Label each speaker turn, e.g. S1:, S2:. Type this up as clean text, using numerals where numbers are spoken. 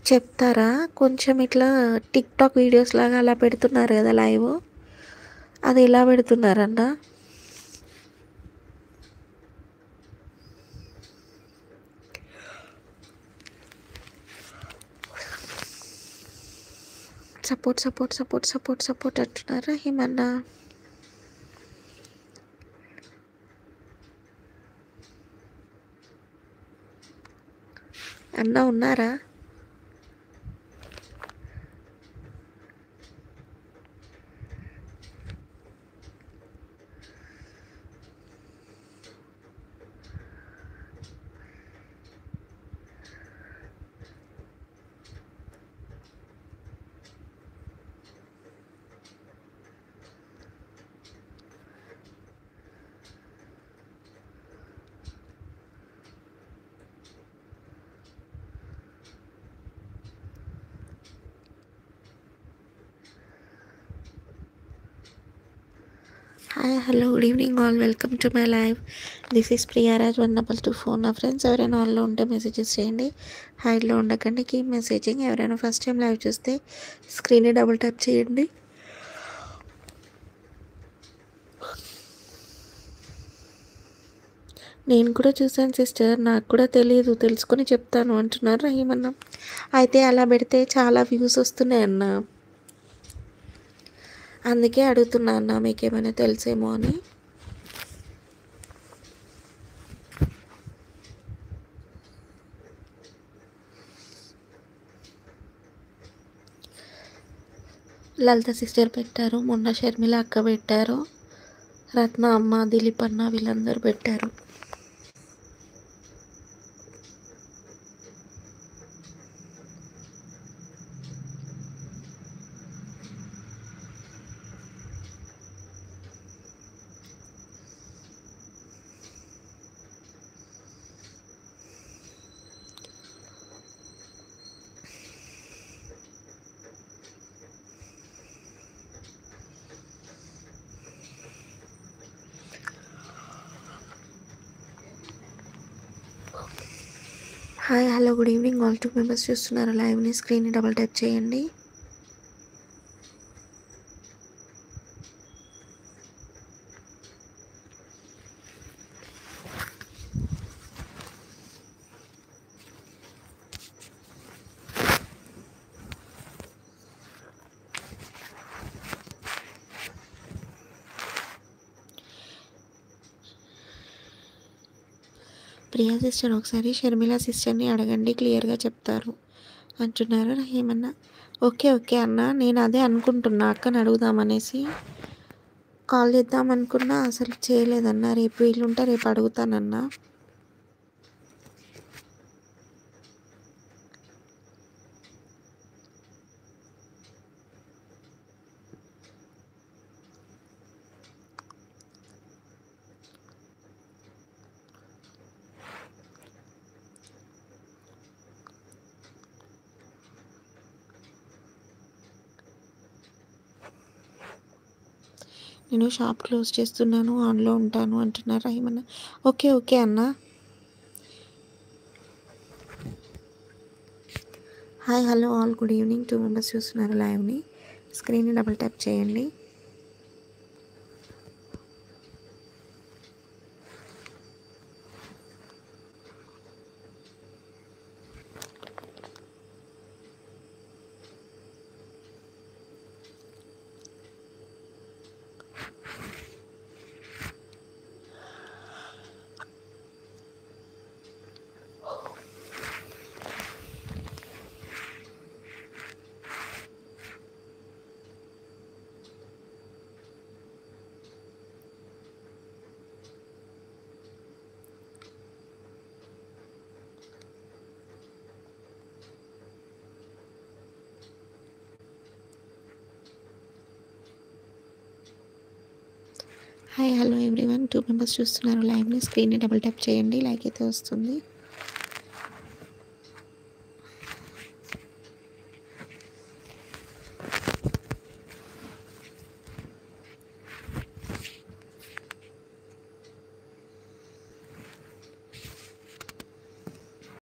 S1: చెప్తారా? కొంచెం ఇట్లా టిక్‌టాక్ వీడియోస్ లాగా అలా పెడుతున్నారు గదా! లైవ్. అది ఎలా పెడుతున్నారన్నా? సపోర్ట్ అంటున్నారా ఏమన్నా? అన్నా ఉన్నారా? Hi hello good evening all, welcome to my live. This is Priyaraj 124. నా ఫ్రెండ్స్ ఎవరైనా ఆన్లో ఉంటే మెసేజెస్ చేయండి. హైడ్లో ఉండకండి, కీప్ మెసేజింగ్. ఎవరైనా ఫస్ట్ టైం లైవ్ చూస్తే స్క్రీన్ని డబుల్ ట్యాప్ చేయండి. నేను కూడా చూసాను సిస్టర్, నాకు కూడా తెలియదు, తెలుసుకొని చెప్తాను అంటున్నారు రహీమన్న. అయితే అలా పెడితే చాలా వ్యూస్ వస్తున్నాయి అన్న, అందుకే అడుగుతున్నా అన్న, మీకేమైనా తెలుసేమో అని. లలిత సిస్టర్ పెట్టారు, మొన్న షర్మిల అక్క పెట్టారు, రత్న అమ్మ, దిలీప్ అన్న వీళ్ళందరూ పెట్టారు. Hi hello good evening all. 2 members చూస్తున్నారు లైవ్ని, స్క్రీన్ని డబుల్ ట్యాప్ చేయండి. ప్రియా సిస్టర్ ఒకసారి షర్మిల సిస్టర్ని అడగండి, క్లియర్గా చెప్తారు అంటున్నారు రహీమన్న. ఓకే అన్న, నేను అదే అనుకుంటున్నా, అక్కని అడుగుదామనేసి కాల్ చేద్దాం అనుకున్నా, అసలు చేయలేదన్నా. రేపు వీలుంటే రేపు అడుగుతానన్నా. నేను షాప్ క్లోజ్ చేస్తున్నాను, ఆన్లో ఉంటాను అంటున్నారు రహీమన్న. ఓకే అన్న. Hi hello all good evening. 2 members చూస్తున్నారు లైవ్ని, స్క్రీన్ని డబుల్ ట్యాప్ చేయండి. హాయ్ హలో ఎవ్రీవన్, 2 మెంబర్స్ చూస్తున్నారు లైవ్ని, స్క్రీన్ని డబుల్ ట్యాప్ చేయండి, లైక్ అయితే వస్తుంది.